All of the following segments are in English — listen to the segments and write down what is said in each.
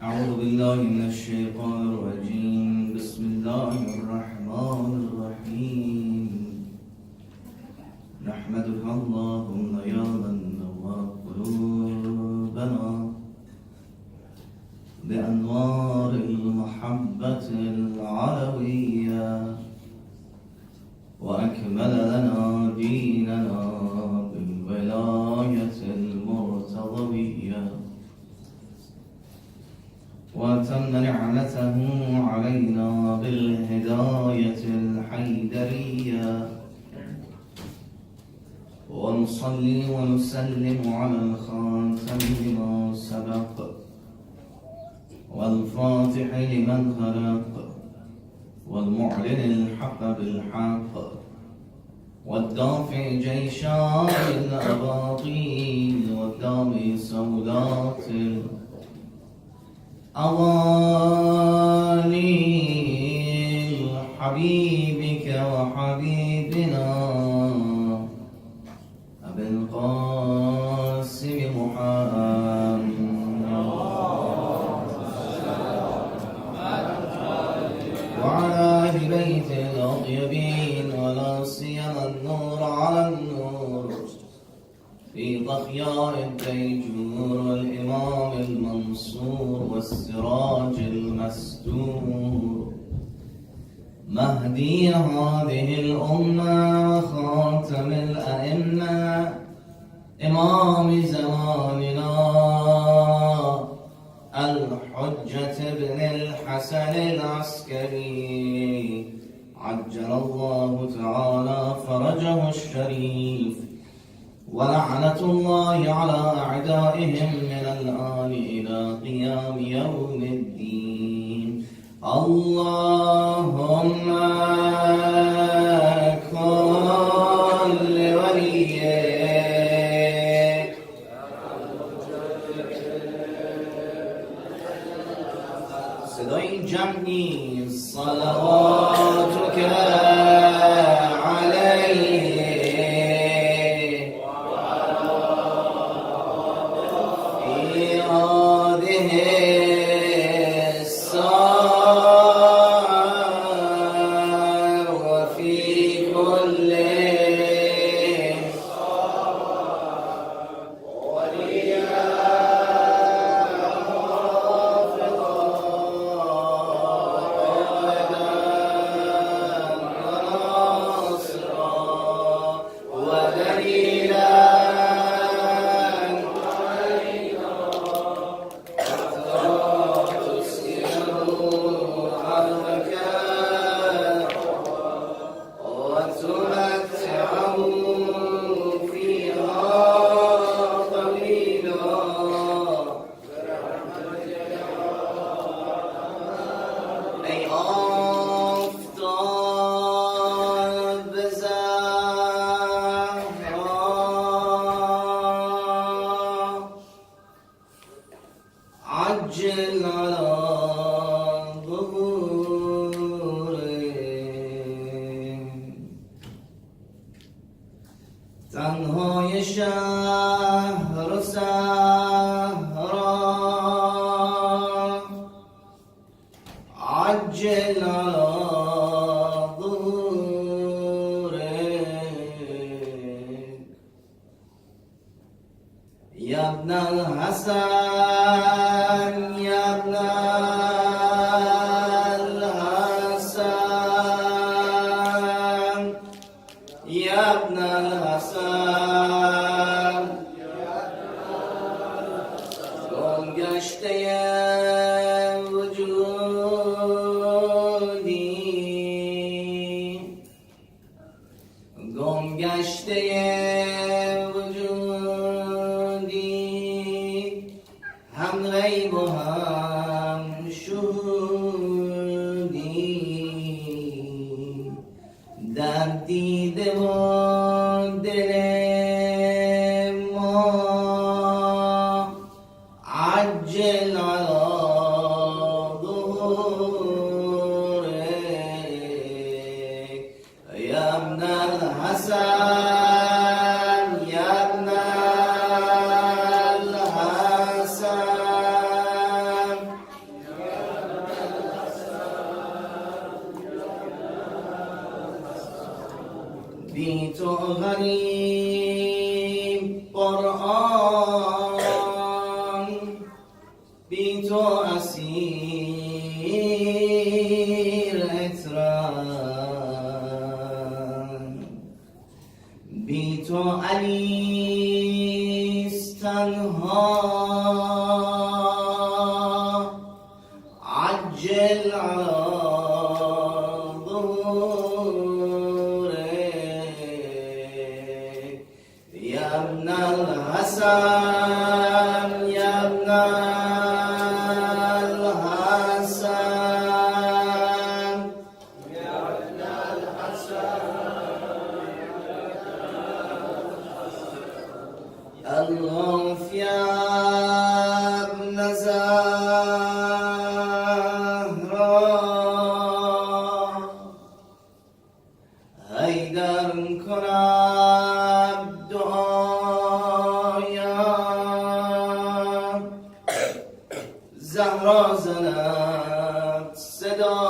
أعوذ بالله من الشيطان الرجيم. بسم الله الرحمن الرحيم. نحمدك اللهم يا من نور قلوبنا بأنوار المحبة العلوية، وأكمل لنا ديننا بالولاية المرتضوية، وأتم نعمته علينا بالهداية الحيدرية، ونصلي ونسلم على الخاتم لما سبق، والفاتح لمن خلق، والمعلن الحق بالحق، والدافع جيشان الأباطيل، والدامي سودات أواني حبيبك وحبيبنا أبي القاسم محمد وعلى أهل بيت الأطيبين، ولا سيما النور على النور في ضخياء الديجور، والإمام المنصور والسراج المستور، مهدي هذه الأمة وخاتم الأئمة، إمام زماننا الحجة بن الحسن العسكري، عجل الله تعالى فرجه الشريف، ولعنة الله على أعدائهم من الآن إلى قيام يوم الدين. اللهم كن لوليك صدای جمعی صلواتك عليه عجل على ظهوري تنهای شهر صحرا، عجل على ظهوري يا ابن الحسن، يا ابن الحسن، يا ابن الحسن، گم گشته وجودی، گم گشته هم غیب و هم شهودی، در دیده و دل ما عجل على ظهورك يا ابن الحسن، يا بی تو غریب قرآن، بی تو اسیر اطران، بی تو علیست تنها، عجل علی ابن الحسن يا ابن الحسن يا ابن الحسن الغوث يا ابن زهراء هيدر کنم زهرا زند صدایت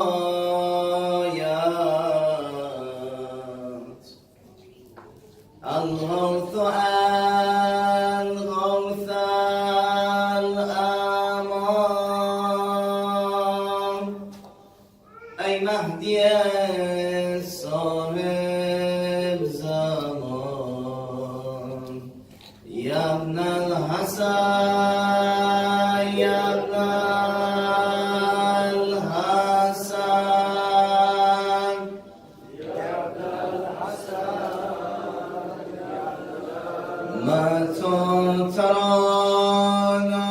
الغوث الغوث الامان ای مهدی صاحب زمان یا ابن الحسن یا ابن الحسن یا ابن الحسن ما ترانا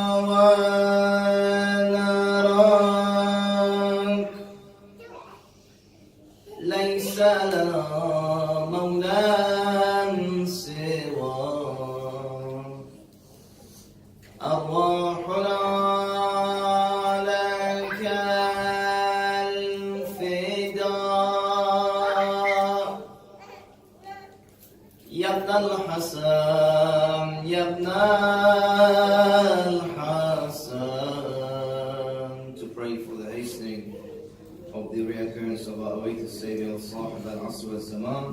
ونراك ليس لنا مولى سواك أرواحنا لك الفداء يا ابن الحسن يا ابن الحسن. To pray for the hastening of the reoccurrence of our awaited Sayyid Sahib al-Asr al-Zaman.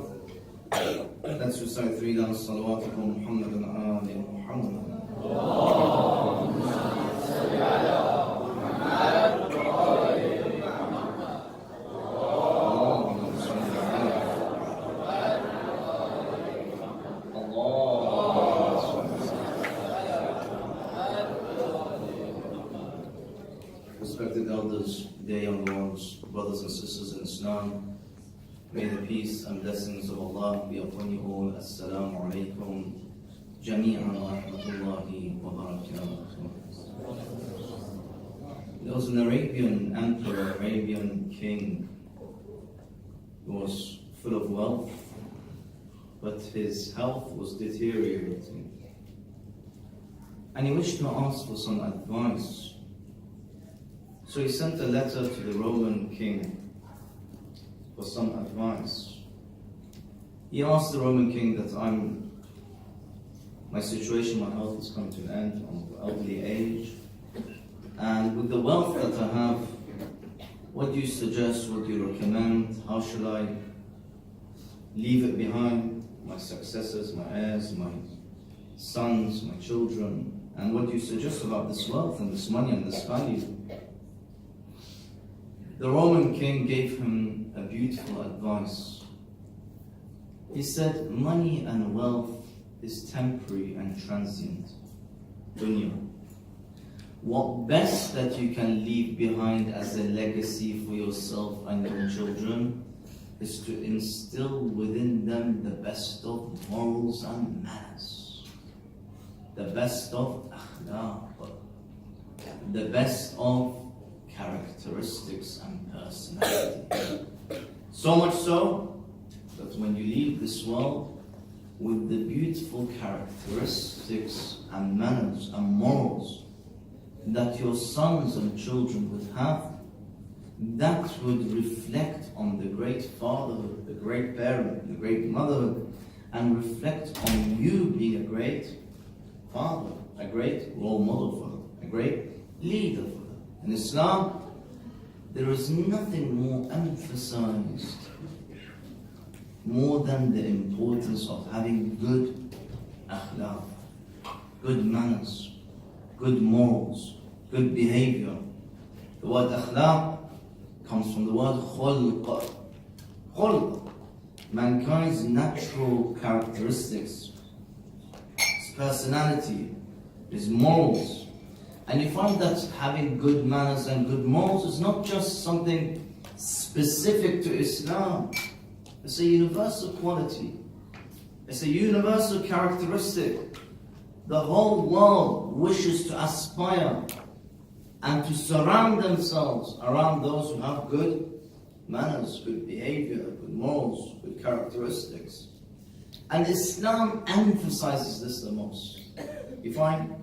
Let's recite 3 down salawatukum Muhammad and Ali Muhammad. Respected elders, dear young ones, brothers and sisters in Islam, may the peace and blessings of Allah be upon you all. Assalamu alaikum jami'an wa rahmatullahi wa barakatuh. There was an Arabian emperor, Arabian king, who was full of wealth, but his health was deteriorating. And he wished to ask for some advice. So he sent a letter to the Roman king for some advice. He asked the Roman king that my situation, my health has come to an end, I'm of elderly age, and with the wealth that I have, what do you suggest, what do you recommend, how shall I leave it behind, my successors, my heirs, my sons, my children, and what do you suggest about this wealth and this money and this value? The Roman king gave him a beautiful advice. He said, money and wealth is temporary and transient. Dunya. What best that you can leave behind as a legacy for yourself and your children is to instill within them the best of morals and manners, the best of akhlaq, the best of characteristics and personality. So much so that when you leave this world with the beautiful characteristics and manners and morals that your sons and children would have, that would reflect on the great fatherhood, the great parent, the great motherhood, and reflect on you being a great father, a great role model for them, a great leader for them. In Islam, there is nothing more emphasized more than the importance of having good akhlaq, good manners, good morals, good behavior. The word akhlaq comes from the word khulq. Khulq, mankind's natural characteristics, his personality, his morals. And you find that having good manners and good morals is not just something specific to Islam. It's a universal quality. It's a universal characteristic. The whole world wishes to aspire and to surround themselves around those who have good manners, good behavior, good morals, good characteristics. And Islam emphasizes this the most. You find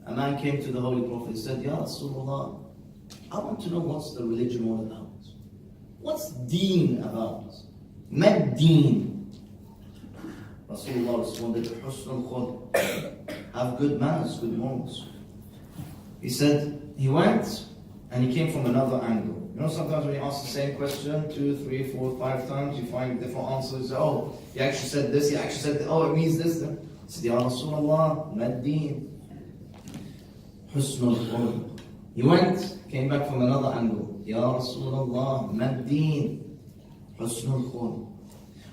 a man came to the Holy Prophet and said, Ya Rasulullah, I want to know what's the religion all about. What's deen about? Mad deen. Rasulullah responded, Husn al-khulq. Have good manners, good morals. He said, he went and he came from another angle. You know, sometimes when you ask the same question 2, 3, 4, 5 times, you find different answers. Oh, he actually said this, he actually said that. Oh, it means this. He said, Ya Rasulullah, mad deen. Husn al-khulq. He went, came back from another angle. Ya Rasulullah, mad deen. Husn al-khulq.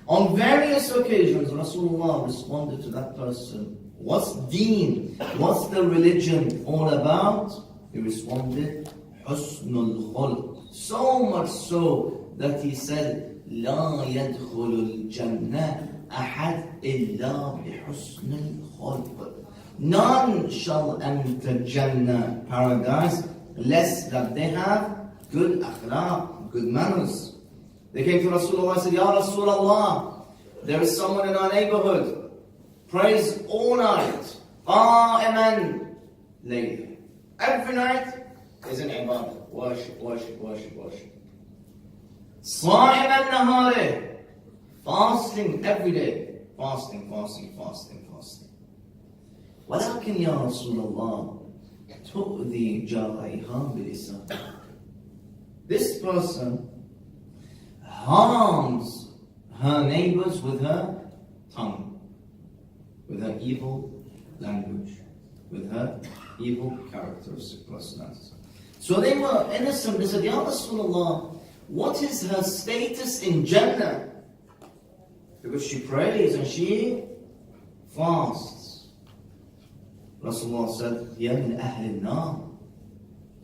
On various occasions, Rasulullah responded to that person, what's deen? What's the religion all about? He responded, Husn al-khulq. So much so that he said, لا يدخل الجنة أحد إلا بحسن الخلق. None shall enter Jannah, paradise, less that they have good akhlaq, good manners. They came to Rasulullah and said, Ya Rasulullah, there is someone in our neighborhood, prays all night, qa'iman layla. Every night is an ibadah, worship, worship, worship, worship. Sa'iman nahari, fasting every day, fasting, fasting, fasting, fasting. ولكن يا رسول الله تؤذي جاريها بلسانها. This person harms her neighbors with her tongue, with her evil language, with her evil characteristic personality. So they were innocent. They said, Ya Rasulullah, what is her status in Jannah? Because she prays and she fasts. Rasulullah said, Ya min ahli nar.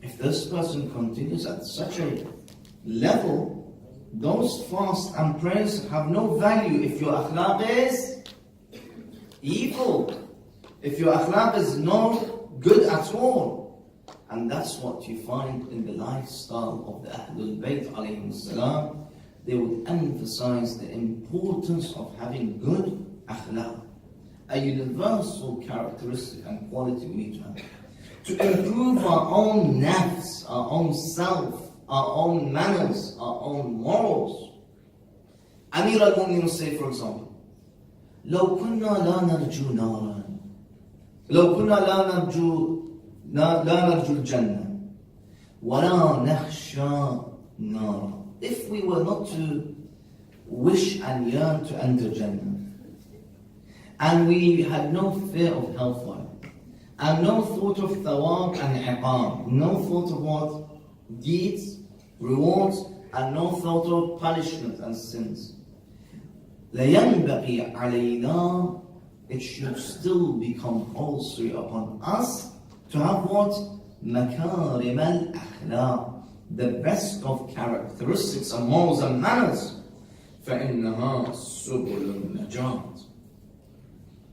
If this person continues at such a level, those fasts and prayers have no value if your akhlaq is evil, if your akhlaq is no good at all. And that's what you find in the lifestyle of the Ahlul Bayt alayhim salam. They would emphasize the importance of having good akhlaq, a universal characteristic and quality we need to have to improve our own nafs, our own self, our own manners, our own morals. Amir al-Mu'min will say, for example, لو كنا لا نرجو نارا لو كنا لا نرجو الجنة ولا نخشى نارا. If we were not to wish and yearn to enter Jannah, and we had no fear of hellfire, and no thought of thawab and iqam, no thought of what? Deeds, rewards, and no thought of punishment and sins. لَيَنْبَغِي عَلَيْنَا. It should still be compulsory upon us to have what? مَكَارِمَ الْأَخْلَاقِ, the best of characteristics and morals and manners. فَإِنَّهَا سُبُلُ النَّجَاةِ.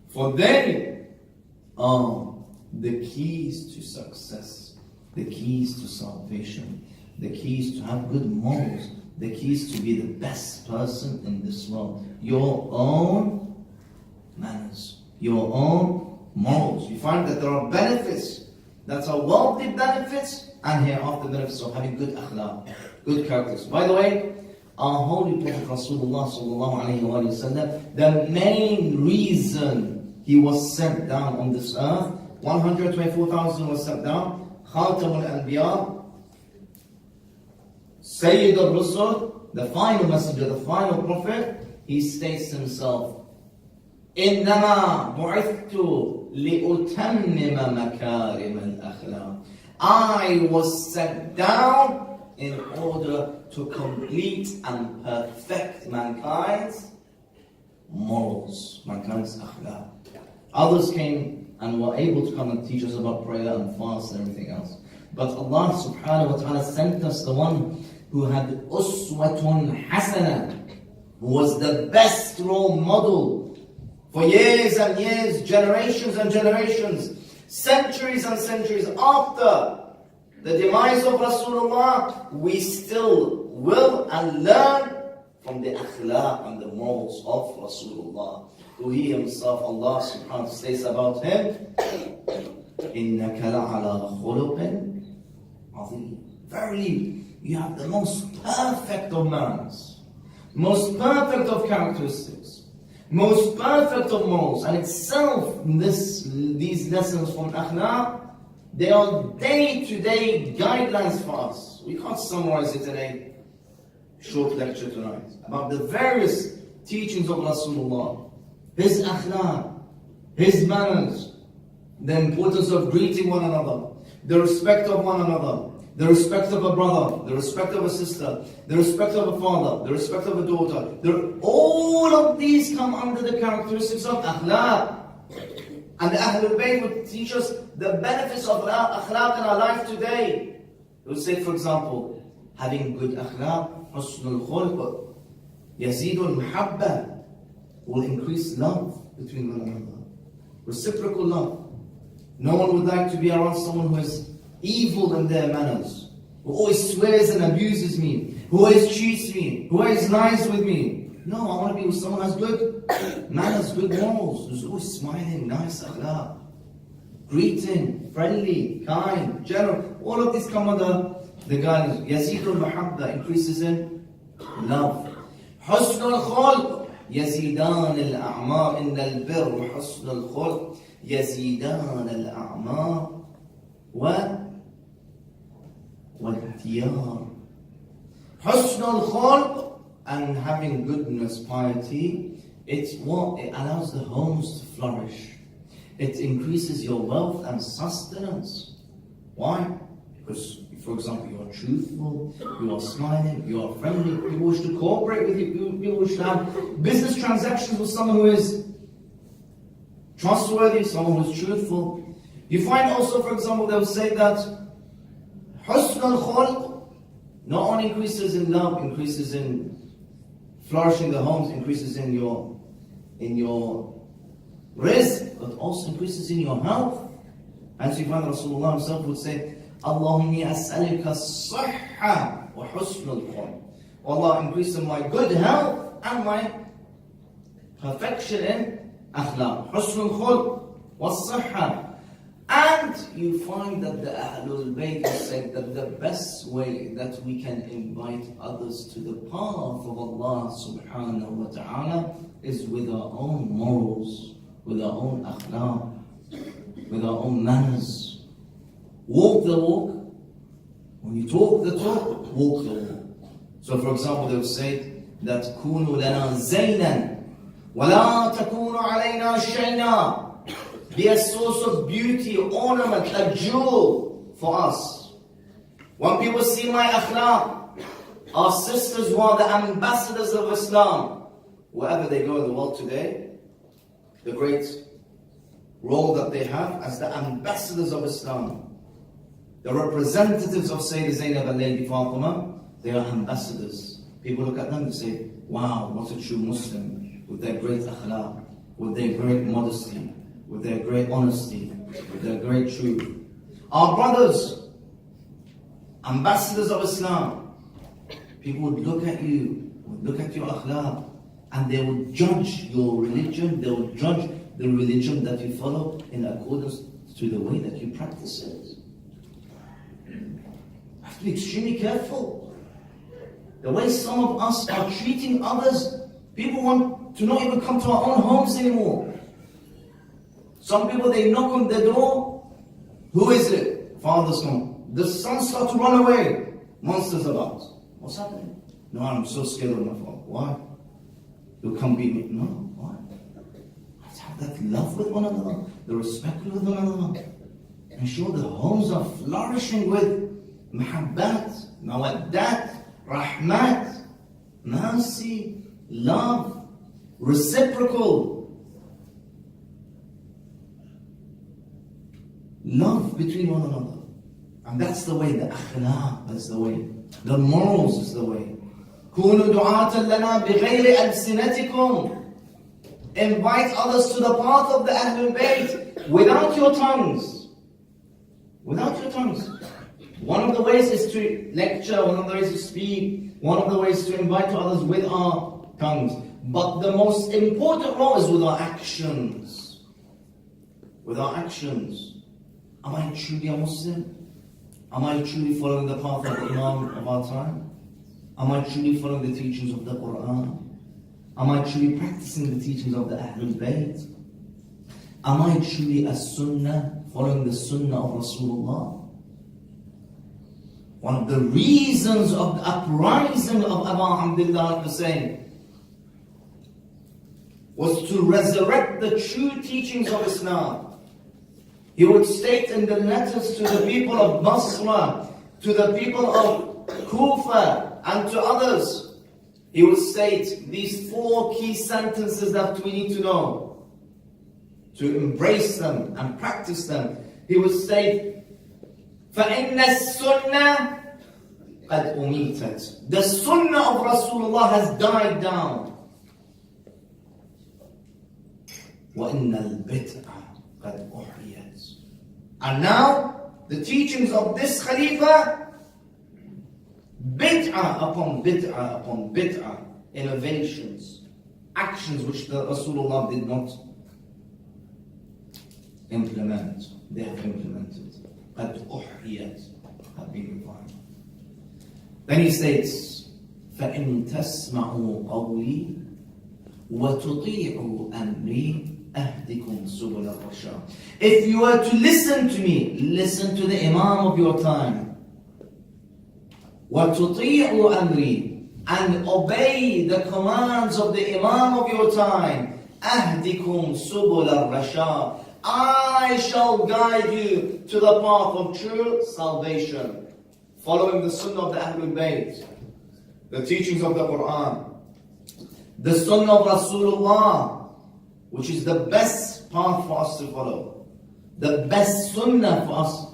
For they are the keys to success, the keys to salvation, the keys to have good morals, the keys to be the best person in this world. Your own manners, your own morals. You find that there are benefits that are worldly benefits and hereafter benefits of having good akhlaq, good characters. By the way, our Holy Prophet Rasulullah sallallahu alayhi wa sallam, the main reason he was sent down on this earth, 124,000 was sent down, Khatam al-Anbiya, Sayyid al-Rusul, the final messenger, the final prophet, he states himself, إِنَّمَا بُعِثْتُ لِأُتَمِّمَ مَكَارِمَ الْأَخْلَاقِ. I was sent down in order to complete and perfect mankind's morals, mankind's akhlaq. Others came and were able to come and teach us about prayer and fast and everything else. But Allah subhanahu wa ta'ala sent us the one who had uswatun hasana, who was the best role model for years and years, generations and generations, centuries and centuries after the demise of Rasulullah. We still will and learn from the akhlaq and the morals of Rasulullah, who he himself, Allah subhanahu wa ta'ala says about him, إِنَّكَ لَعَلَى خُلُقٍ عَظِيمٍ. Verily, you have the most perfect of manners, most perfect of characteristics, most perfect of morals. And itself, these lessons from akhlaq, they are day-to-day guidelines for us. We can't summarize it in a short lecture tonight about the various teachings of Rasulullah, his akhlaq, his manners, the importance of greeting one another, the respect of one another, the respect of a brother, the respect of a sister, the respect of a father, the respect of a daughter. All of these come under the characteristics of akhlaq. And the Ahlul Bayt would teach us the benefits of akhlaq in our life today. They would say, for example, having good akhlaq, husnul khulq, yazidul muhabba, will increase love between one another. Reciprocal love. No one would like to be around someone who is evil in their manners, who always swears and abuses me, who always cheats me, who always lies with me. No, I want to be with someone who has good manners, good morals, who's always smiling, nice akhlaq, greeting, friendly, kind, general. All of these come under the guidance. Yazidul mahabba, increases in love. Husnul khulq, yazidan al-a'mar, inna al-birr wa husnul khulq, yazidan al-a'mar wal-tiyar. Husnul khulq, and having goodness, piety, it allows the homes to flourish. It increases your wealth and sustenance. Why? Because, for example, you are truthful, you are smiling, you are friendly, people wish to cooperate with you, people wish to have business transactions with someone who is trustworthy, someone who is truthful. You find also, for example, they will say that husn al-khulq not only increases in love, increases in flourishing the homes, increases in your rizq, but also increases in your health. And so you find Rasulullah himself would say, Allahumma as'alika as-sihha wa husn al-khulq. Allah, increase in my good health and my perfection in akhlaq. Husn al-khulq wa as-sihha. And you find that the Ahlul Bayt said that the best way that we can invite others to the path of Allah subhanahu wa ta'ala is with our own morals, with our own akhlaq, with our own manners. Walk the walk. When you talk the talk, walk the walk. So for example, they would say that كُونُوا لَنَا زَيْنًا وَلَا تَكُونُوا عَلَيْنَا شَيْنًا. Be a source of beauty, ornament, a jewel for us. When people see my akhlaq, our sisters who are the ambassadors of Islam, wherever they go in the world today, the great role that they have as the ambassadors of Islam, the representatives of Sayyid Zainab and Lady Fatima, they are ambassadors. People look at them and say, wow, what a true Muslim, with their great akhlaq, with their great modesty, with their great honesty, with their great truth. Our brothers, ambassadors of Islam, people would look at you, would look at your akhlaq, and they would judge your religion, they would judge the religion that you follow in accordance to the way that you practice it. You have to be extremely careful. The way some of us are treating others, people want to not even come to our own homes anymore. Some people, they knock on the door. Who is it? Father's home. The sons start to run away. Monsters about. What's happening? No, I'm so scared of my father. Why? You'll come beat me. No, what? Let's have that love with one another, the respect with one another. Ensure the homes are flourishing with mahabbat, mawaddat, rahmat, mercy, love, reciprocal love between one another. And that's the way, the akhlaq, that's the way. The morals is the way. كونوا دعاة لنا بغير ألسنتكم. Invite others to the path of the Ahlul Bayt without your tongues. Without your tongues. One of the ways is to lecture, one of the ways to speak, one of the ways to invite others with our tongues. But the most important role is with our actions. With our actions. Am I truly a Muslim? Am I truly following the path of the Imam of our time? Am I truly following the teachings of the Quran? Am I truly practicing the teachings of the Ahlul Bayt? Am I truly a Sunnah, following the Sunnah of Rasulullah? One of the reasons of the uprising of Abu Abdullah al-Hussein was to resurrect the true teachings of Islam. He would state in the letters to the people of Basra, to the people of Kufa, and to others, he would state these 4 key sentences that we need to know, to embrace them and practice them. He would state, فَإِنَّ السُّنَّةِ قَدْ أُمِيتَتْ. The Sunnah of Rasulullah has died down. وَإِنَّ الْبِدْعَ قَدْ أُحْيَتْ. And now, the teachings of this Khalifa, bid'ah upon bid'ah upon bid'ah, innovations, actions which the Rasulullah did not implement, they have implemented. قَدْ أُحْيَتْ, have been revived. Then he states, فَإِن تَسْمَعُوا قَوْلِي وَتُطِيعُوا أَمْرِي أَهْدِكُمْ سُبُلَ الرَّشَادِ. If you were to listen to me, listen to the Imam of your time, وَتُطِيعُوا أَمْرِي, and obey the commands of the Imam of your time, أَهْدِكُمْ سُبُلَ الرَّشَادِ, I shall guide you to the path of true salvation, following the Sunnah of the Ahlul Bayt, the teachings of the Quran, the Sunnah of Rasulullah, which is the best path for us to follow, the best Sunnah for us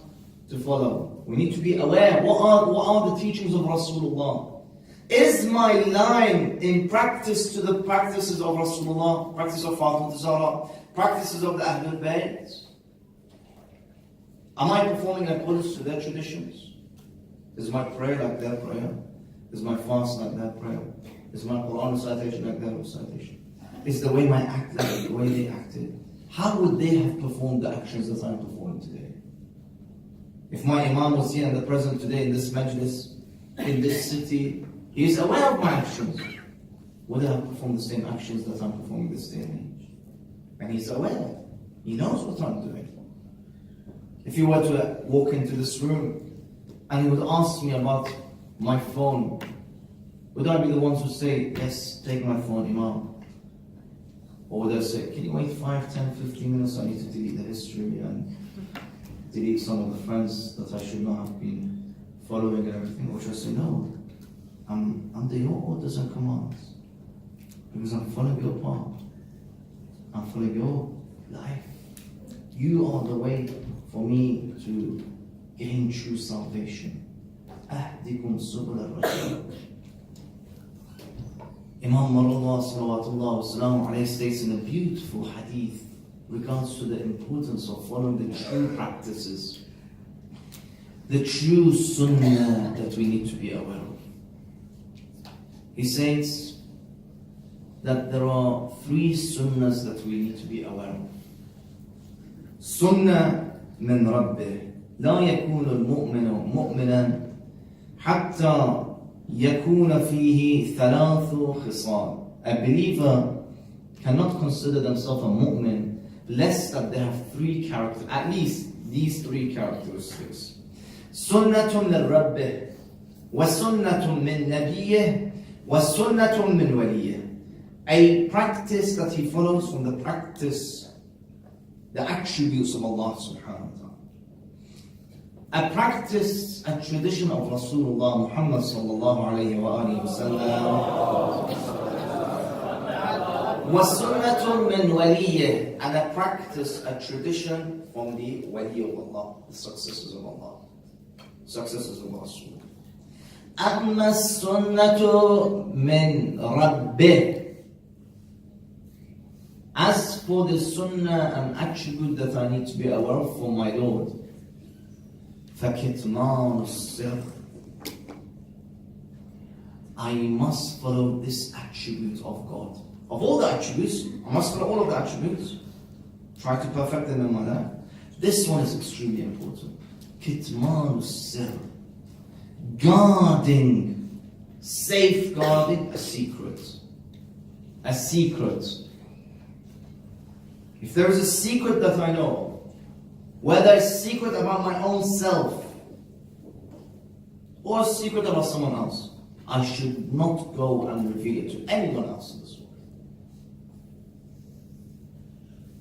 to follow. We need to be aware, what are the teachings of Rasulullah? Is my line in practice to the practices of Rasulullah, practice of Fatima Zahra, practices of the Ahlul Bayt? Am I performing accordance to their traditions? Is my prayer like their prayer? Is my fast like their prayer? Is my Quran recitation like their recitation? Is the way my act like the way they acted? How would they have performed the actions that I'm performing today? If my Imam was here and the present today in this majlis, in this city, he is aware of my actions. Would I have performed the same actions that I'm performing this day and age? And he's aware. He knows what I'm doing. If you were to walk into this room and he would ask me about my phone, would I be the ones who say, yes, take my phone, Imam? Or would I say, can you wait 5, 10, 15 minutes? I need to delete the history and delete some of the friends that I should not have been following and everything. Or should I say, no, I'm under your orders and commands, because I'm following your path, I'm following your life. You are the way for me to gain true salvation. أهدكم سبل الرشاد. Imam Marullah salawatullah wasalam alayhi states in a beautiful hadith regards to the importance of following the true practices, the true sunnah that we need to be aware of. He says that there are 3 sunnahs that we need to be aware of. Sunnah min rabbih. لا يكون المؤمن مؤمنا حتى يكون فيه 3 خصال. A believer cannot consider themselves a mu'min less that they have 3 characteristics, at least these 3 characteristics. سنة للرب وسنة من نبيه وسنة من وليه. A practice that he follows from the attributes of Allah subhanahu wa ta'ala. A practice, a tradition of Rasulullah Muhammad sallallahu alayhi wa alihi wa sallam. وَسُنَّةٌ مِّن وَلِيِّهِ, and a practice, a tradition from the wali of Allah, the successors of Allah, successors of Rasul. أَمَّا السُّنَّةُ مِّن رَبِّهِ. As for the sunnah and attribute that I need to be aware of from my Lord, فَكِتْمَانُ السِّرِّ, I must follow this attribute of God. Of all the attributes, I must follow all of the attributes. Try to perfect them in my life. This one is extremely important. Kitman sir, guarding, safeguarding a secret. A secret. If there is a secret that I know, whether it's a secret about my own self or a secret about someone else, I should not go and reveal it to anyone else in this world.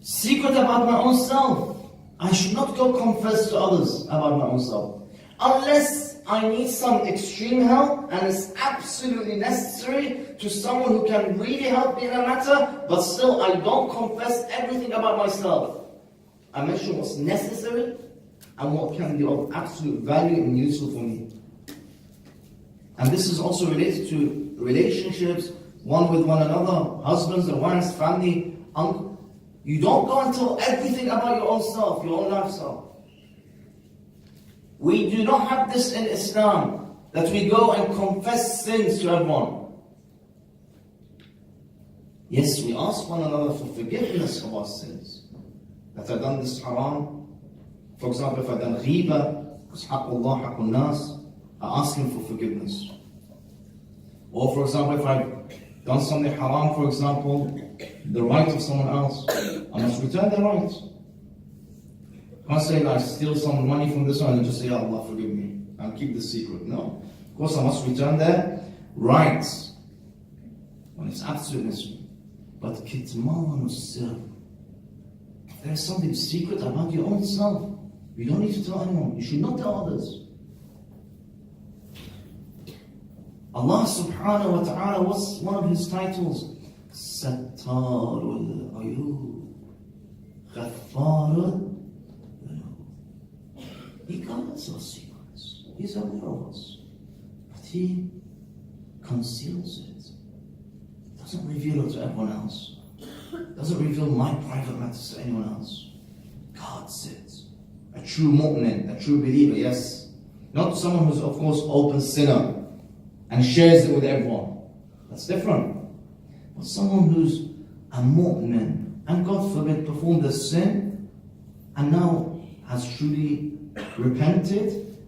Secret about my own self, I should not go confess to others about my own self. Unless I need some extreme help and it's absolutely necessary to someone who can really help me in a matter, but still I don't confess everything about myself. I mention what's necessary and what can be of absolute value and useful for me. And this is also related to relationships, one with one another, husbands and wives, family, uncle. You don't go and tell everything about your own self, your own lifestyle. We do not have this in Islam, that we go and confess sins to everyone. Yes, we ask one another for forgiveness of our sins. That I've done this haram. For example, if I've done ghiba, because haqqullah, haqqul nas, I ask him for forgiveness. Or for example, if I've done something haram, for example, the right of someone else, I must return their right. I can't say I steal some money from this one and just say, "Ya Allah, forgive me," and keep the secret. No. Of course, I must return their rights when it's absolute necessary. But kitman sir, if there's something secret about your own self, you don't need to tell anyone. You should not tell others. Allah subhanahu wa ta'ala, what's one of his titles? Sattarul Ayub, Ghaffarul. He guards our secrets. He's aware of us. But he conceals it. Doesn't reveal it to everyone else. Doesn't reveal my private matters to anyone else. Guards it. A true mu'min, a true believer, yes. Not someone who's of course open sinner and shares it with everyone. That's different. But someone who's a mu'min and God forbid performed a sin and now has truly repented,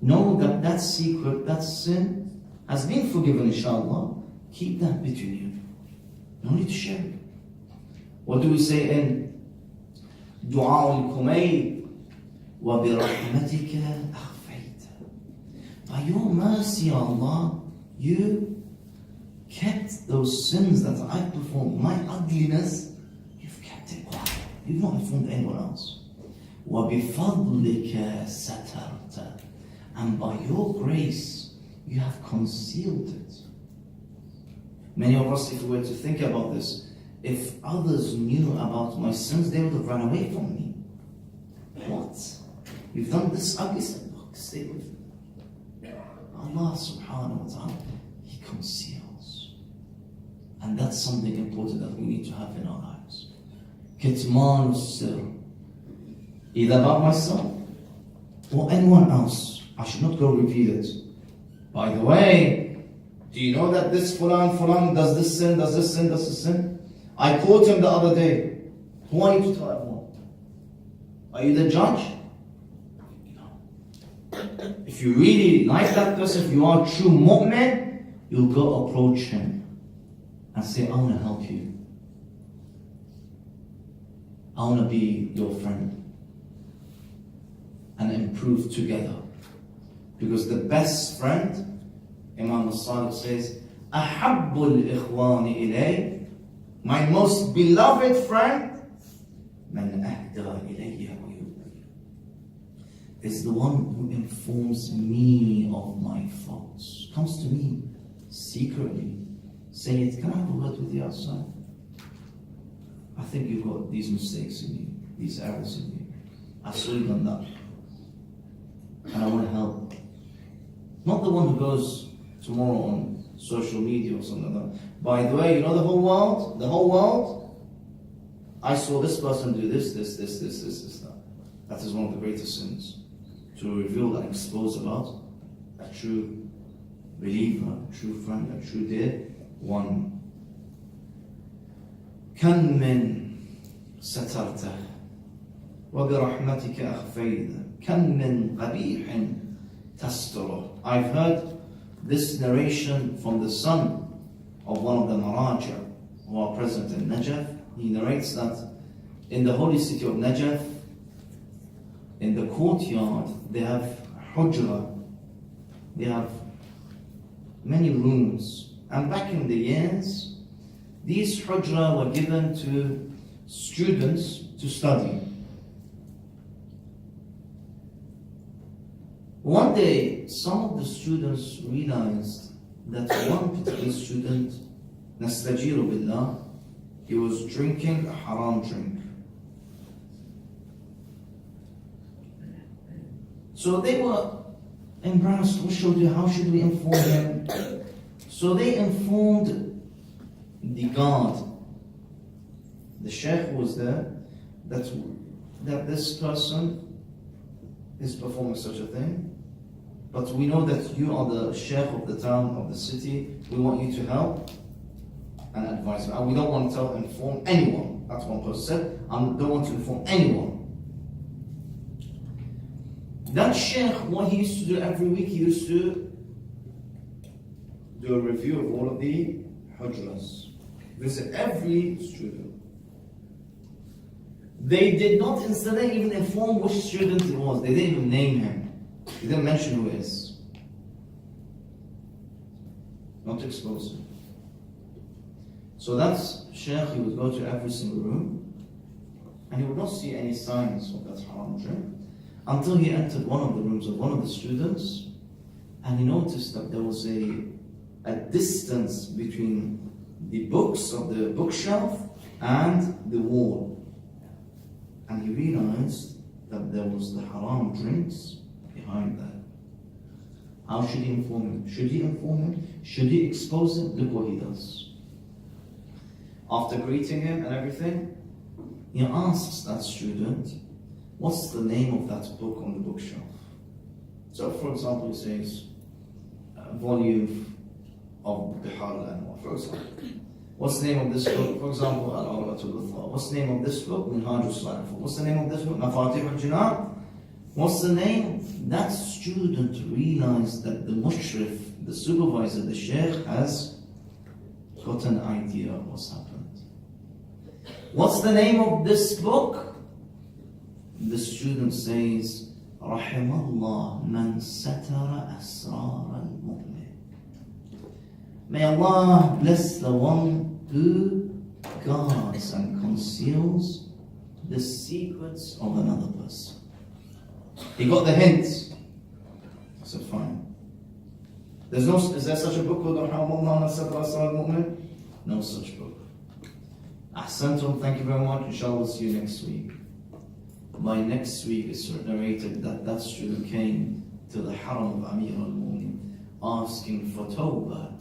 know that that secret, that sin has been forgiven, inshallah. Keep that between you. No need to share it. What do we say in Dua al-Kumayl? وَبِرَحْمَتِكَ أَخْفَيْتَ. By your mercy, Allah, you kept those sins that I performed, my ugliness, you've kept it quiet. You've not informed anyone else. وَبِفَضْلِكَ سَتَرْتَ. And by your grace, you have concealed it. Many of us, if we were to think about this, if others knew about my sins, they would have run away from me. What? You've done this ugly sin? Look, stay with me. Allah subhanahu wa ta'ala, He conceals. And that's something important that we need to have in our lives. Kitman sir. Either about myself or anyone else. I should not go reveal it. By the way, do you know that this fulan does this sin, does this sin, does this sin? I caught him the other day. Who are you to tell everyone? Are you the judge? No. If you really like that person, if you are a true mu'min, you'll go approach him and say, I want to help you. I want to be your friend. And improve together. Because the best friend, Imam al-Sadiq says, أَحَبُّ الْإِخْوَانِ إِلَيْهِ My most beloved friend, من أهدى إلي ويبين, is the one who informs me of my faults. Comes to me secretly. Sayyid, can I have a word with you outside? I think you've got these mistakes in you, these errors in you. I saw you done that. And I want to help. Not the one who goes tomorrow on social media or something like that. By the way, you know the whole world, I saw this person do this, that. That is one of the greatest sins. To reveal and expose about a true believer, a true friend, a true dear one. كم من سترته وبرحمتك أخفيته كم من قبيح تستره. I've heard this narration from the son of one of the Maraja who are present in Najaf. He narrates that in the holy city of Najaf, in the courtyard, they have hujra, they have many rooms. And back in the years, these hujra were given to students to study. One day, some of the students realized that one particular student, nastajiru billah, he was drinking a haram drink. So they were embarrassed. What should we do? How should we inform him? So they informed the guard, the sheikh who was there, that this person is performing such a thing. But we know that you are the sheikh of the town, of the city. We want you to help and advise him. And we don't want to inform anyone. That's one person said. I don't want to inform anyone. That sheikh, what he used to do every week, he used to do a review of all of the hujras. Visit every student. They did not instantly even inform which student it was. They didn't even name him. They didn't mention who it is. Not to expose him. So that's sheikh, he would go to every single room and he would not see any signs of that haram drink until he entered one of the rooms of one of the students and he noticed that there was a distance between the books of the bookshelf and the wall. And he realized that there was the haram drinks behind that. How should he inform him? Should he inform him? Should he expose him? Look what he does. After greeting him and everything, he asks that student, what's the name of that book on the bookshelf? So for example, he says, volume of Bihar al-Anwar, for example. What's the name of this book? For example, Al-Awratul Uthwa. What's the name of this book? Minhaj al-Salaf. What's the name of this book? Mafatih al-Jinan. What's the name? That student realized that the mushrif, the supervisor, the sheikh has got an idea of what's happened. What's the name of this book? The student says, Rahimallah man satara asrar al-mu'min. May Allah bless the one who guards and conceals the secrets of another person. He got the hint. I said, fine. Is there such a book called Rahimallah man satara asrar al-mu'min? No such book. Ahsantum, thank you very much. Inshallah, we'll see you next week. By next week, it's narrated that that student came to the haram of Amir al-Mu'min asking for tawbah,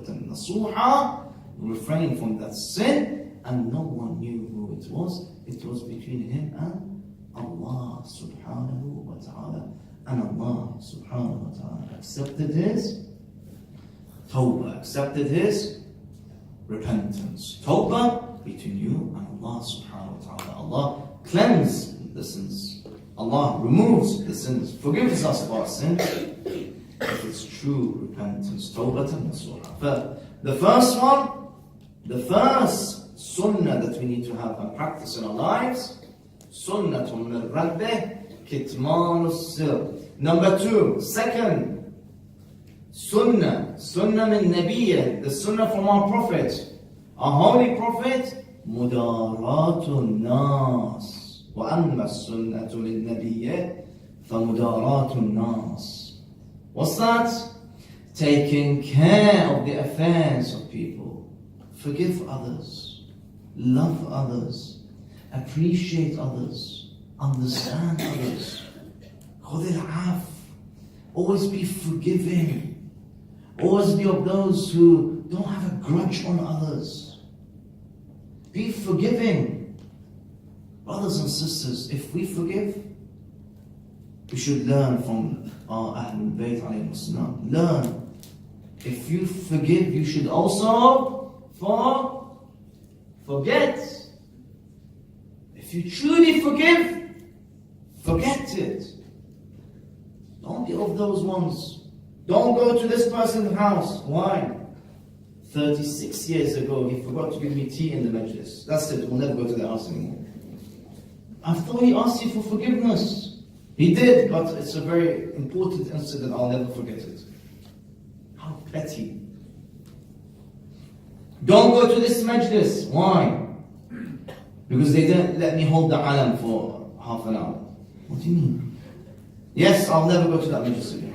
and nasuha, refrain from that sin, and no one knew who it was. It was between him and Allah subhanahu wa ta'ala. And Allah subhanahu wa ta'ala accepted his tawbah, accepted his repentance. Tawbah between you and Allah subhanahu wa ta'ala. Allah cleanses the sins. Allah removes the sins, forgives us of our sins if it's true repentance. Tawbatan nasuha. But the first one, the first sunnah that we need to have and practice in our lives, sunnatun min rabbih kitman as-sir. Number two, second, sunnah min nabiyyah, the sunnah from our Prophet Our holy Prophet, مُدَارَاتُ النَّاسِ وَأَمَّا السُّنَّةُ لِلنَّبِيِّ فَمُدَارَاتُ النَّاسِ. What's that? Taking care of the affairs of people. Forgive others. Love others. Appreciate others. Understand others. خُذِ الْعَفْوَ. Always be forgiving. Always be of those who don't have a grudge on others. Be forgiving. Brothers and sisters, if we forgive, we should learn from our Ahlul Bayt alayhi salam. Learn. If you forgive, you should also forget. If you truly forgive, forget it. Don't be of those ones. Don't go to this person's house. Why? 36 years ago, he forgot to give me tea in the majlis. That's it, we'll never go to the house anymore. I thought he asked you for forgiveness. He did, but it's a very important incident, I'll never forget it. How petty. Don't go to this majlis. Why? Because they didn't let me hold the alam for half an hour. What do you mean? Yes, I'll never go to that majlis again.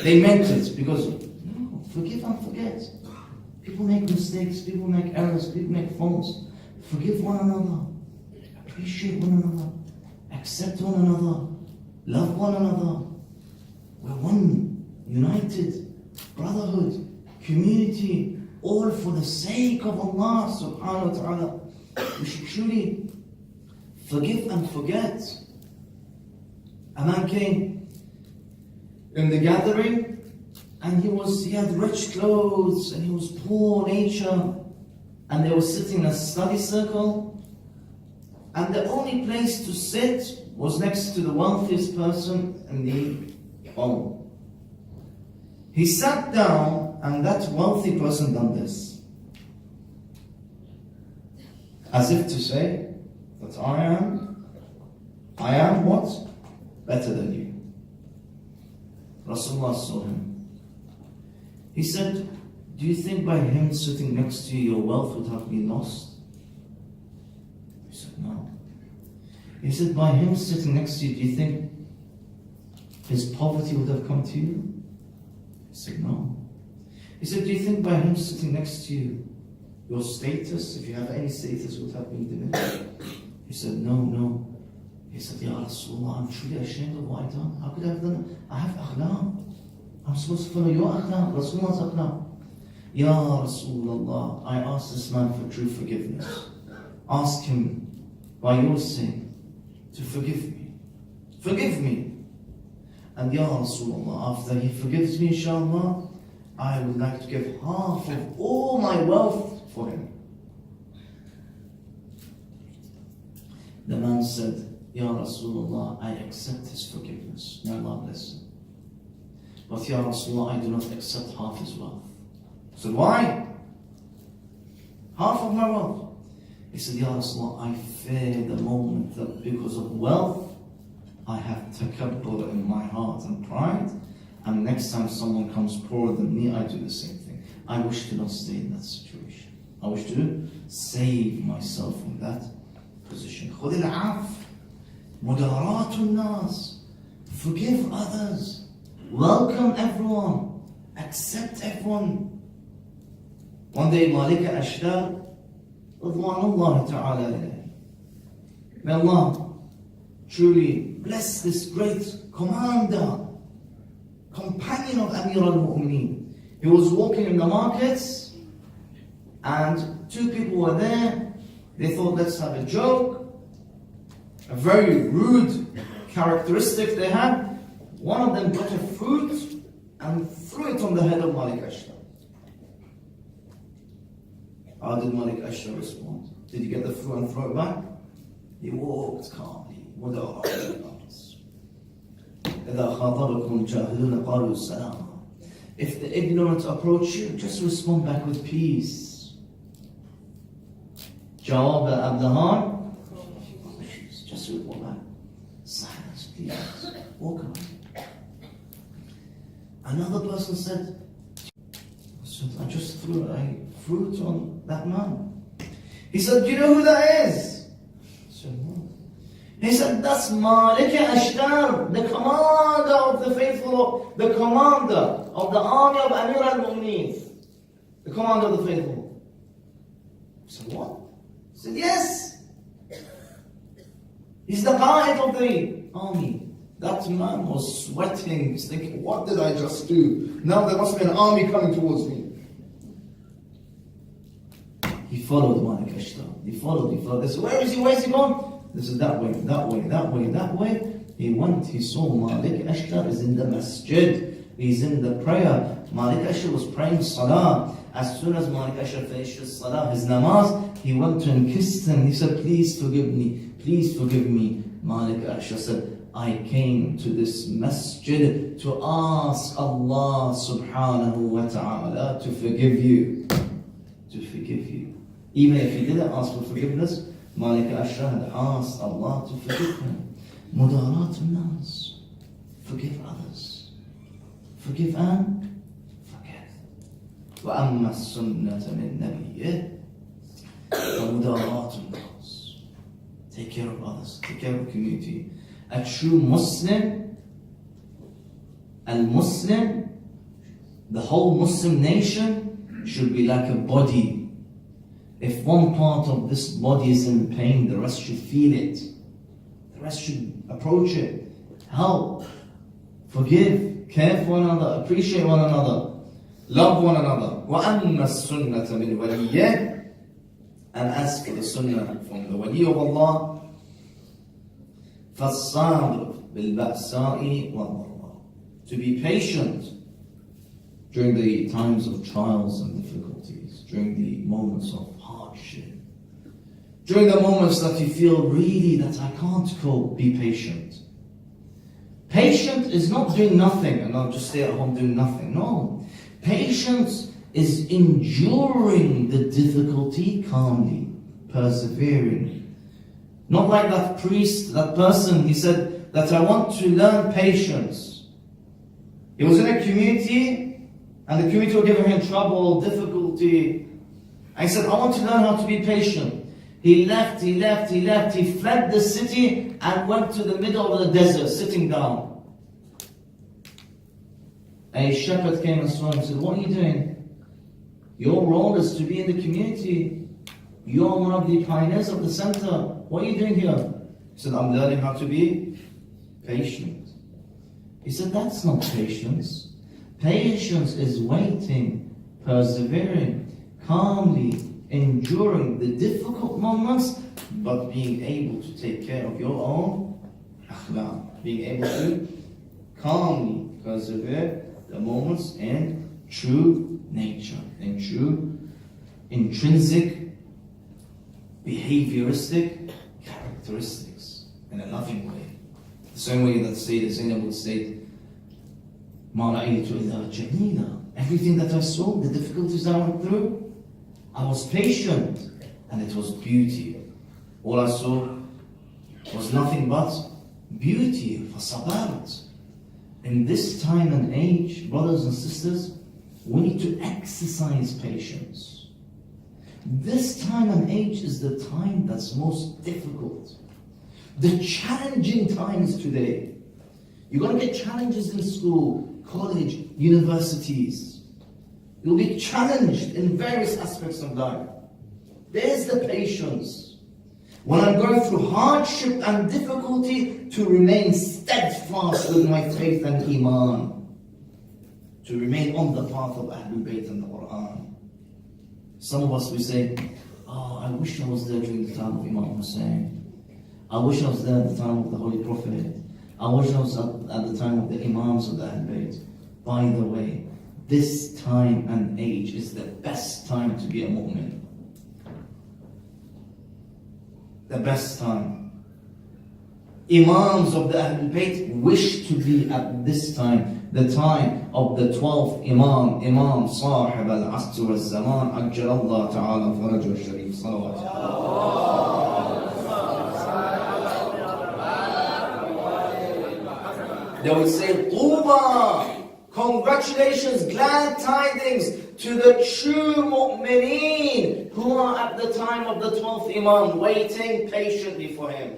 They meant it because, no, forgive and forget. People make mistakes, people make errors, people make faults. Forgive one another. Appreciate one another. Accept one another. Love one another. We're one. United, brotherhood, community, all for the sake of Allah subhanahu wa ta'ala. We should truly forgive and forget. A man came in the gathering and he had rich clothes and he was poor nature, and they were sitting in a study circle, and the only place to sit was next to the wealthiest person in the home. He sat down and that wealthy person done this. As if to say that I am what? Better than you. Rasulullah saw him. He said, do you think by him sitting next to you your wealth would have been lost? He said, no. He said, by him sitting next to you, do you think his poverty would have come to you? He said, no. He said, do you think by him sitting next to you, your status, if you have any status, would have been diminished? He said, no. He said, Ya Rasulullah, I'm truly ashamed of what I've done. How could I have done it? I have akhlaq. I'm supposed to follow your akhlaq, Rasulullah's akhlaq. Ya Rasulullah, I asked this man for true forgiveness. Ask him, by your sin, to forgive me. Forgive me. And Ya Rasulullah, after he forgives me, inshallah, I would like to give half of all my wealth for him. The man said, Ya Rasulullah, I accept his forgiveness. May Allah bless him. But Ya Rasulullah, I do not accept half his wealth. I said, why? Half of my wealth. He said, Ya Rasulullah, I fear the moment that because of wealth, I have takabbur in my heart and pride, and next time someone comes poorer than me, I do the same thing. I wish to not stay in that situation. I wish to save myself from that position. خُذِ الْعَفْوَ مُدَارَاتُ النَّاسِ. Forgive others. Welcome everyone. Accept everyone. One day, Malika Ashtar, Radwanullah ta'ala, may Allah truly bless this great commander, companion of Amir al-Mu'mineen. He was walking in the markets and two people were there. They thought, let's have a joke. A very rude characteristic they had. One of them got a fruit and threw it on the head of Malik Ashtar. How did Malik Ashtar respond? Did he get the fruit and throw it back? He walked calmly. If the ignorant approach you, just respond back with peace. Jawab al-Abdahan, just respond back. Silence, please. Walk away. Another person said, I just threw fruit on that man. He said, do you know who that is? I said, no. He said, that's Malik Ashtar, the commander of the faithful, the commander of the army of Amir al-Mu'mineen, the commander of the faithful. I said, what? He said, yes. He's the Qa'id of the army. That man was sweating. He's thinking, what did I just do? Now there must be an army coming towards me. He followed Malik Ashtar. He followed. They said, where is he? Where is he going? They said, that way, that way, that way, that way. He went, he saw Malik Ashtar is in the masjid. He's in the prayer. Malik Ashtar was praying salah. As soon as Malik Ashtar finished his salah, his namaz, he went to him and kissed him. He said, please forgive me. Please forgive me. Malik Ashtar said, I came to this masjid to ask Allah subhanahu wa ta'ala to forgive you. To forgive you. Even if he didn't ask for forgiveness, Malik Ashtar had asked Allah to forgive him. Mudarat al-nas. Forgive others. Forgive and forget. وَأَمَّا السُنَّةَ مِن نَبِيِّهِ فَمُدَارَاتُ النَّاسِ. Take care of others. Take care of the community. A true Muslim, al-Muslim, the whole Muslim nation should be like a body. If one part of this body is in pain, the rest should feel it. The rest should approach it. Help. Forgive. Care for one another. Appreciate one another. Love one another. وَأَنَّ السُّنَّةَ مِنْ وَلِيِّهِ. And as for the sunnah from the wali of Allah, فَالصَّابِرُ بِالْبَأْسَاءِ وَالضَّرَّاءِ. To be patient during the times of trials and difficulties, during the moments of hardship, during the moments that you feel really that I can't cope, be patient. Patient is not doing nothing and I'll just stay at home doing nothing. No. Patience is enduring the difficulty calmly, persevering. Not like that priest, that person, he said that I want to learn patience. He was in a community and the community were giving him trouble, difficulty. And he said, I want to learn how to be patient. He left, he fled the city and went to the middle of the desert, sitting down. A shepherd came and saw him and said, what are you doing? Your role is to be in the community. You are one of the pioneers of the center. What are you doing here? He said, I'm learning how to be patient. He said, that's not patience. Patience is waiting, persevering, calmly, enduring the difficult moments, but being able to take care of your own akhlaq. Being able to calmly persevere the moments in true nature, in true intrinsic behavioristic characteristics in a loving way. The same way that Zainab would state, مَا رَأَيْتُ إِلَّا جَمِيلًا. Everything that I saw, the difficulties I went through, I was patient and it was beauty. All I saw was nothing but beauty. فَصَبَرْتْ. In this time and age, brothers and sisters, we need to exercise patience. This time and age is the time that's most difficult. The challenging times today. You're going to get challenges in school, college, universities. You'll be challenged in various aspects of life. There's the patience. When I'm going through hardship and difficulty, to remain steadfast with my faith and iman. To remain on the path of Ahlul Bayt and the Quran. Some of us, we say, oh, I wish I was there during the time of Imam Hussein. I wish I was there at the time of the Holy Prophet. I wish I was at the time of the Imams of the Ahlul Bayt. By the way, this time and age is the best time to be a mu'min. The best time. Imams of the Ahlul Bayt wish to be at this time. The time of the 12th Imam, Imam Sahib al-Asr wal-Zaman, Ajjal Allah Ta'ala Faraj al-Sharif, salawat. They would say, Quba, congratulations, glad tidings to the true mu'mineen who are at the time of the 12th Imam, waiting patiently for him.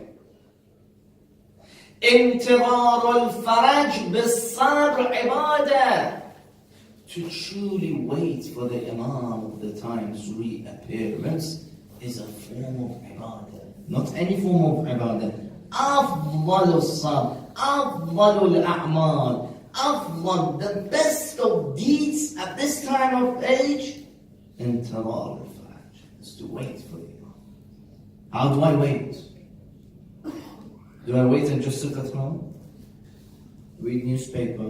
انتظار الفرج بالصبر عبادة. To truly wait for the Imam of the time's reappearance is a form of ibadah. Not any form of ibadah. أفضل الصبر, أفضل الأعمال, أفضل, the best of deeds at this time of age, انتظار الفرج, is to wait for the Imam. How do I wait? Do I wait and just sit at home? Read newspaper,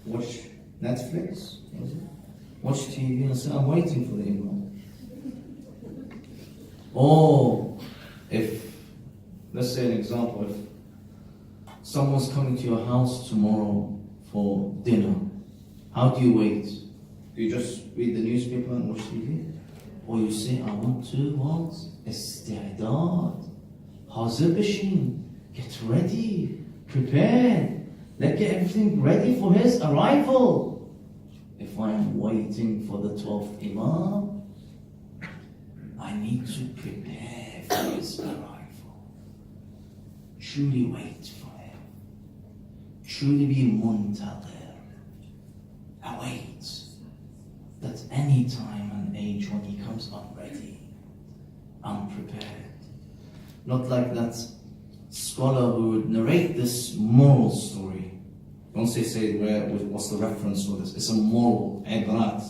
watch Netflix, watch TV and say, I'm waiting for the Imam. Or if, let's say an example, if someone's coming to your house tomorrow for dinner, how do you wait? Do you just read the newspaper and watch TV? Or you say, I want to what? استعداد. حاضر بشین. Get ready, prepare. Let's get everything ready for his arrival. If I am waiting for the 12th Imam, I need to prepare for his arrival. Truly wait for him. Truly be muntazir. Await that any time and age when he comes, I'm ready, I'm prepared. Not like that scholar who would narrate this moral story. Don't say what's the reference for this? It's a moral ibrat.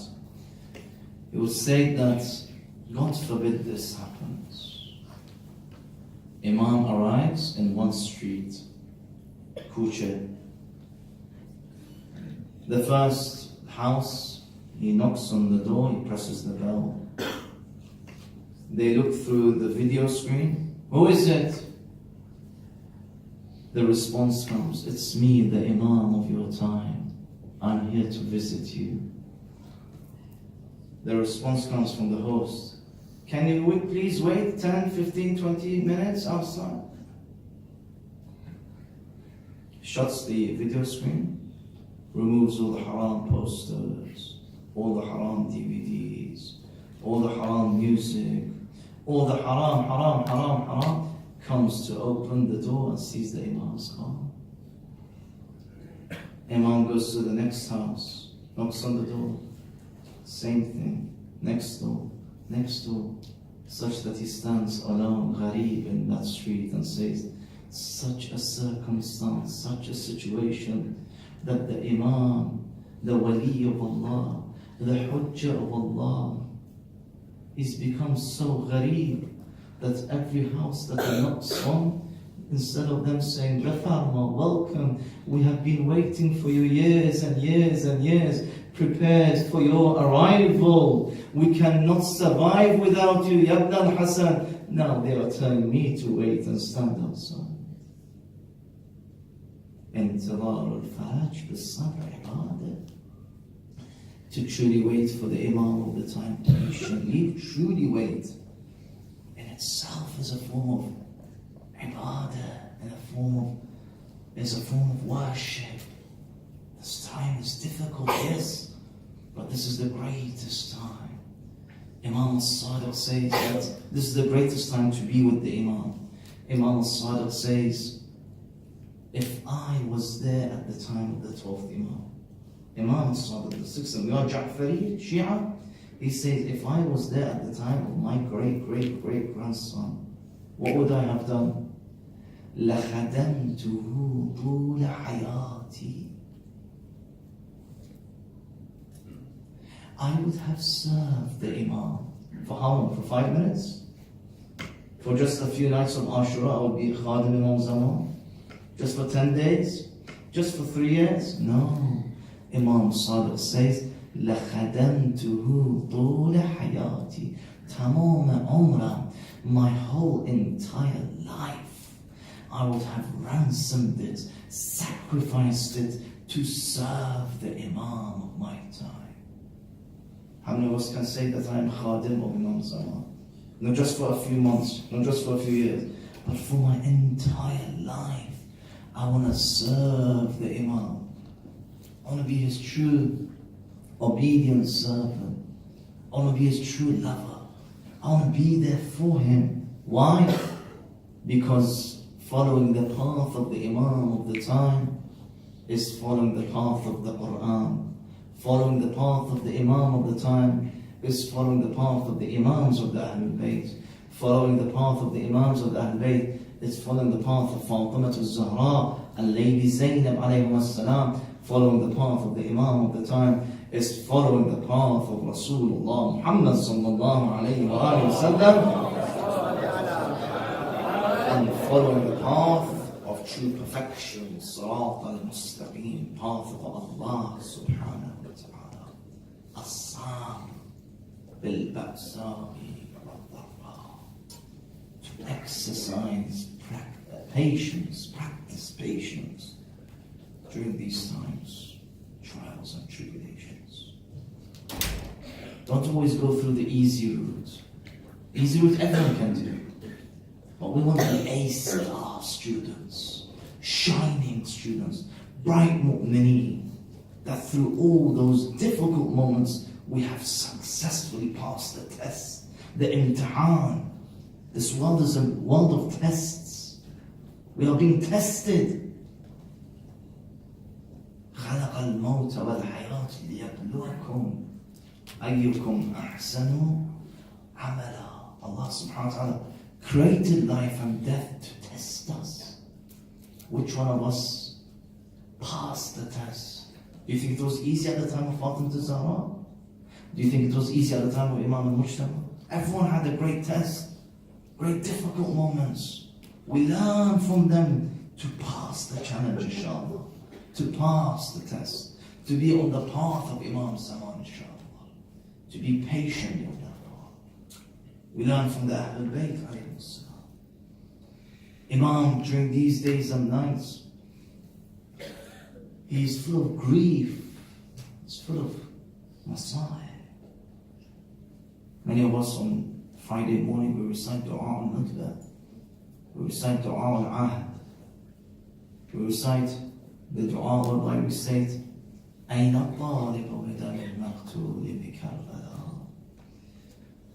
He would say that, God forbid this happens. Imam arrives in one street, Kuche. The first house, he knocks on the door, he presses the bell. They look through the video screen. Who is it? The response comes, it's me, the Imam of your time. I'm here to visit you. The response comes from the host. Can you please wait 10, 15, 20 minutes outside? Shuts the video screen, removes all the haram posters, all the haram DVDs, all the haram music, all the haram, comes to open the door and sees the Imam's car. Imam goes to the next house, knocks on the door, same thing, next door, such that he stands alone, gharib, in that street and says, such a circumstance, such a situation, that the Imam, the Wali of Allah, the Hujjah of Allah, he's become so gharib, that every house that he knocks on, instead of them saying, Rafarma, welcome, we have been waiting for you years and years and years, prepared for your arrival, we cannot survive without you, Yabna al-Hasan. Now they are telling me to wait and stand outside. انتظار الفرج بالصبر عبادة. To truly wait for the Imam of the time, patiently, truly wait, in itself is a form of ibadah, and is a form of worship. This time is difficult, yes, but this is the greatest time. Imam al-Sadiq says that this is the greatest time to be with the Imam. Imam al-Sadiq says, if I was there at the time of the 12th Imam, Imam al-Sadiq, the 6th Imam, Ja'fari, Shia, he says, if I was there at the time of my great-great-great-grandson, what would I have done? لَخَدَمْتُهُ طُولَ حَيَاتِي. I would have served the Imam. For how long? For 5 minutes? For just a few nights of Ashura, I would be Khadim Imam Zaman? Just for 10 days? Just for 3 years? No. Imam Sadiq says, لَخَدَمْتُهُ طُولَ حَيَاتِي. تَمَامَ عُمْرًا. My whole entire life, I would have ransomed it, sacrificed it to serve the Imam of my time. How many of us can say that I am Khadim of Imam Zaman? Not just for a few months, not just for a few years, but for my entire life. I want to serve the Imam. I want to be his true, obedient servant. I want to be his true lover. I want to be there for him. Why? Because following the path of the Imam of the time is following the path of the Quran. Following the path of the Imam of the time is following the path of the Imams of the Ahlul Bayt. Following the path of the Imams of the Ahlul Bayt is following the path of Fatima al-Zahra and Lady Zainab alayhi salam. Following the path of the Imam of the time is following the path of Rasulullah Muhammad sallallahu alayhi wa sallam. And following the path of true perfection, Sirat al-Mustaqim, path of Allah subhanahu wa ta'ala. As-Sam bil-Ba'sa'i wal-Dharra. To exercise patience, practice patience during these times, trials and tribulations. Don't always go through the easy route. Easy route everyone can do. But we want to be A-star students, shining students, bright mu'mineen, that through all those difficult moments we have successfully passed the test, the imtihan. This world is a world of tests. We are being tested. خلق الموت والحياة ليبلوكم أيكم أحسن عملا. Allah subhanahu wa ta'ala created life and death to test us. Which one of us passed the test? Do you think it was easy at the time of Fatima al-Zahra? Do you think it was easy at the time of Imam al-Mujtaba? Everyone had a great test, great difficult moments. We learn from them to pass the challenge, inshallah, to pass the test, to be on the path of Imam Zaman, inshallah, to be patient on that path. We learn from the Ahlul Bayt, alayhi salam. Imam, during these days and nights, he's full of grief, he's full of masaib. Many of us on Friday morning, we recite Dua al-Nudba, we recite Dua al-Ahd, we recite the Dua whereby we state, أين الطالب بدم المقتول بكربلاء.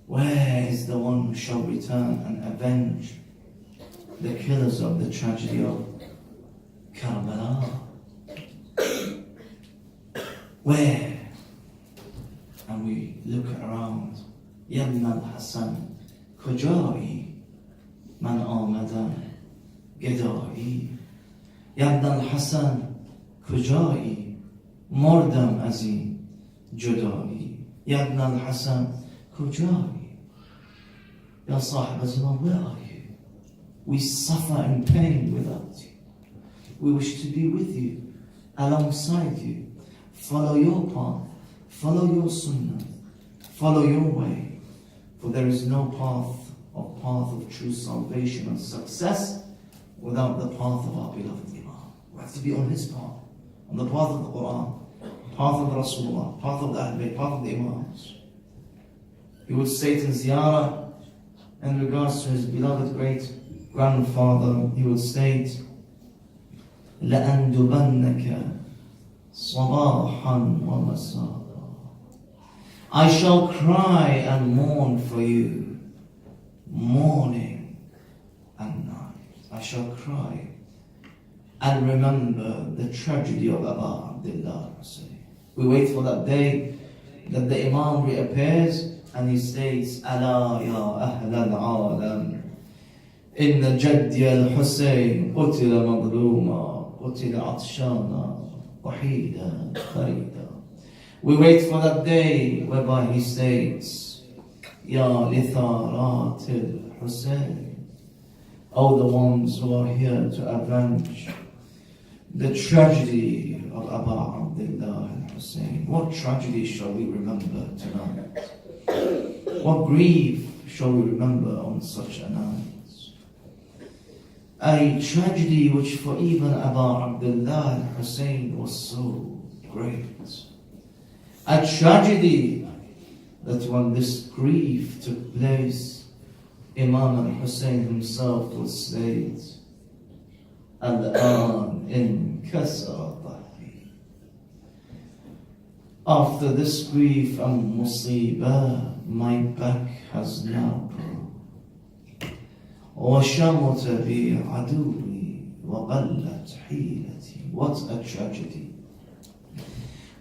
Where is the one who shall return and avenge the killers of the tragedy of Karbala? Where? And we look around. Ya ibn al-Hasan, kujai man amadan gedai. Ya ibn al-Hasan, kujai mordam azim judai. Ya ibn al-Hasan, kujai. Ya sahib al-Zaman, where are you? We suffer in pain without you. We wish to be with you, alongside you. Follow your path, follow your sunnah, follow your way. For there is no path of true salvation and success without the path of our beloved Imam. We have to be on his path, on the path of the Quran, path of the Rasulullah, path of the Ahl Bayt, path of the Imams. He would state in ziyarah, in regards to his beloved great grandfather, he would state, لَأَنْدُبَنَّكَ صَبَاحًا وَمَسَاءً. I shall cry and mourn for you, morning and night. I shall cry and remember the tragedy of Aba Abdullah Hussein. We wait for that day that the Imam reappears and he states, أَلَا يَا أَهْلَ الْعَالَمِ إِنَّ جَدِّيَ الْحُسَيْنِ قُتِلَ مَظْلُومًا قُتِلَ عَطْشَانًا وَحِيدًا خَرِيدًا. We wait for that day whereby he states, Ya litharat al-Husayn, oh the ones who are here to avenge the tragedy of Aba Abdullah al-Hussein. What tragedy shall we remember tonight? What grief shall we remember on such a night? A tragedy which for even Aba Abdullah al-Hussein was so great. A tragedy that when this grief took place, Imam al-Hussein himself would state, Al-an in kasra dhahri. After this grief and musibah, my back has now broke. وشمت بي عدوي وقلت حيلتي. What a tragedy.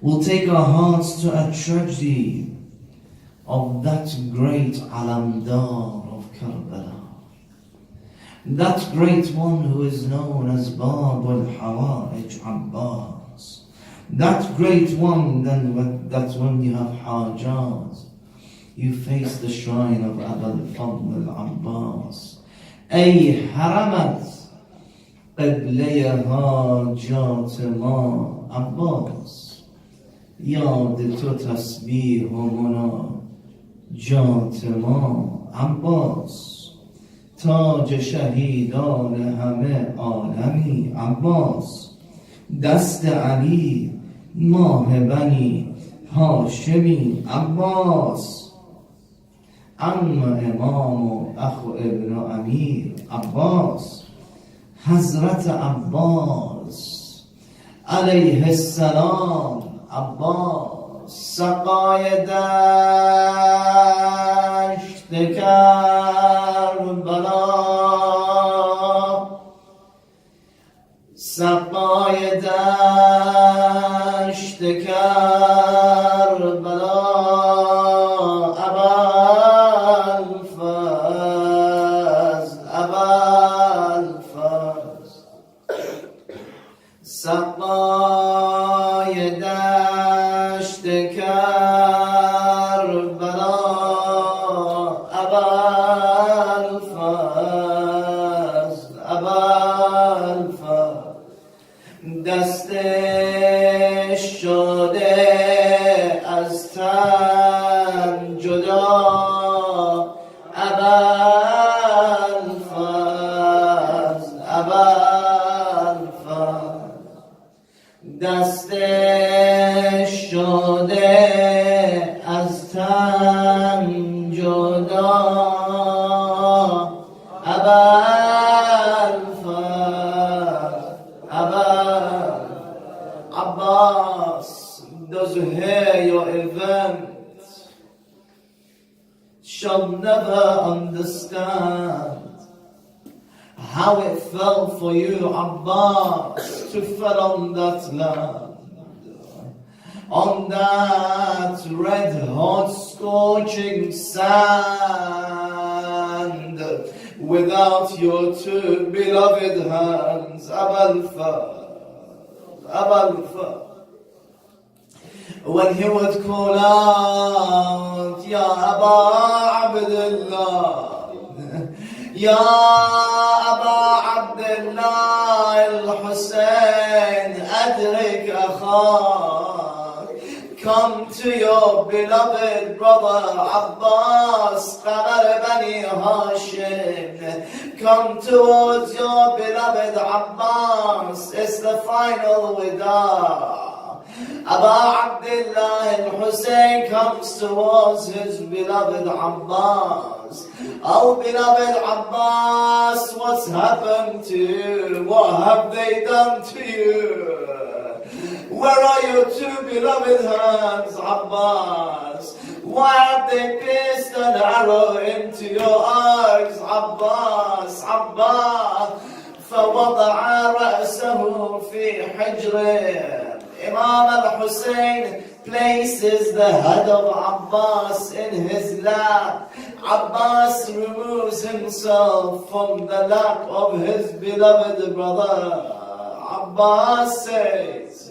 We'll take our hearts to a tragedy of that great Alamdar of Karbala. That great one who is known as Bab al-Hawa'ij Abbas. That great one that when you have hajat, you face the shrine of Abul Fadl al-Abbas. Ay haramat qiblayya hajat ma Abbas. Yad tu tasbih muna jat ma Abbas. تاج شهیدان همه عالمی عباس. دست علی ماه بنی هاشمی عباس. عم امام و اخو ابن امیر عباس. حضرت عباس علیه السلام عباس. سقای دشت کربلا. سقای دشت کربلا. ابوالفضل ابوالفضل. سقای دشت کربلا. ابوالفضل ابوالفضل. دستش شده از تن جدا. ابوالفضل ابوالفضل. دستش شده از تن جدا. Abbas, those who hear your event shall never understand how it felt for you, Abbas, to fall on that land, on that red hot scorching sand, without your two beloved hands. Abul, when he would call out, Ya Aba Abdullah, Ya Aba Abdullah al-Hussein, Adrik Akhak, come to your beloved brother Abbas, Qamar Bani Hashim. Come towards your beloved Abbas. It's the final wida. Aba Abdullah al-Hussein comes towards his beloved Abbas. Oh beloved Abbas, what's happened to you? What have they done to you? Where are your two beloved hands, Abbas? Why have they pierced an arrow into your eyes, Abbas? Abbas, فوضع رأسه في حجره. Imam al-Hussein places the head of Abbas in his lap. Abbas removes himself from the lap of his beloved brother. Abbas says,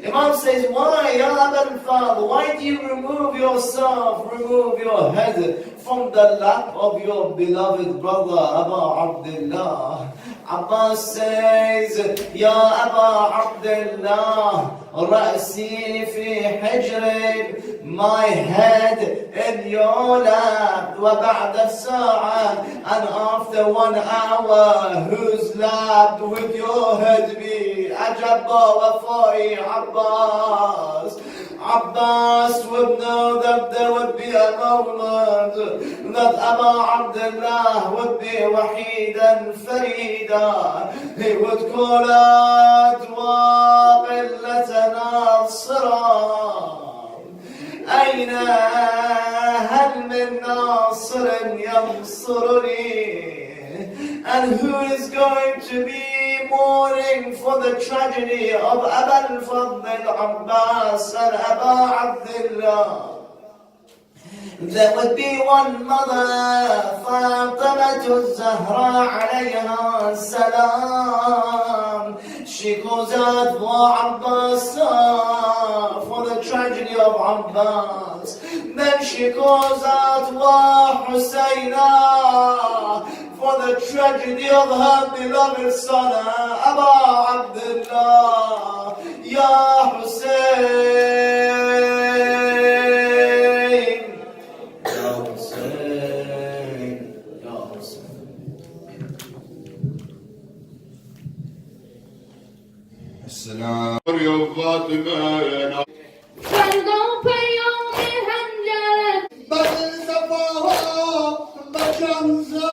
Imam says, why, Ya Abul Fadl, why do you remove yourself, remove your head from the lap of your beloved brother, Aba Abdullah? Abbas says, Ya Aba Abdullah, Ra'si fi hijri, my head in your lap, وبعد الساعة, and after 1 hour, whose lap would your head be? Ajabba wafai Abbas. Abbas would know that there would be a moment that Aba Abdullah would be Waheed and Farida. He would call out, Wa qillata nasra. أين هل من ناصر ينصرني? And who is going to be mourning for the tragedy of Aba al-Fadl al-Abbas and Aba Abdullah? There would be one mother, Fatimah al-Zahra alayha salam. She goes out for Abbas, for the tragedy of Abbas. Then she goes out for Husayna, for the tragedy of her beloved son, Aba Abdullah. Ya Hussein, Ya Hussein, Ya Hussein. السلام يا فاطمة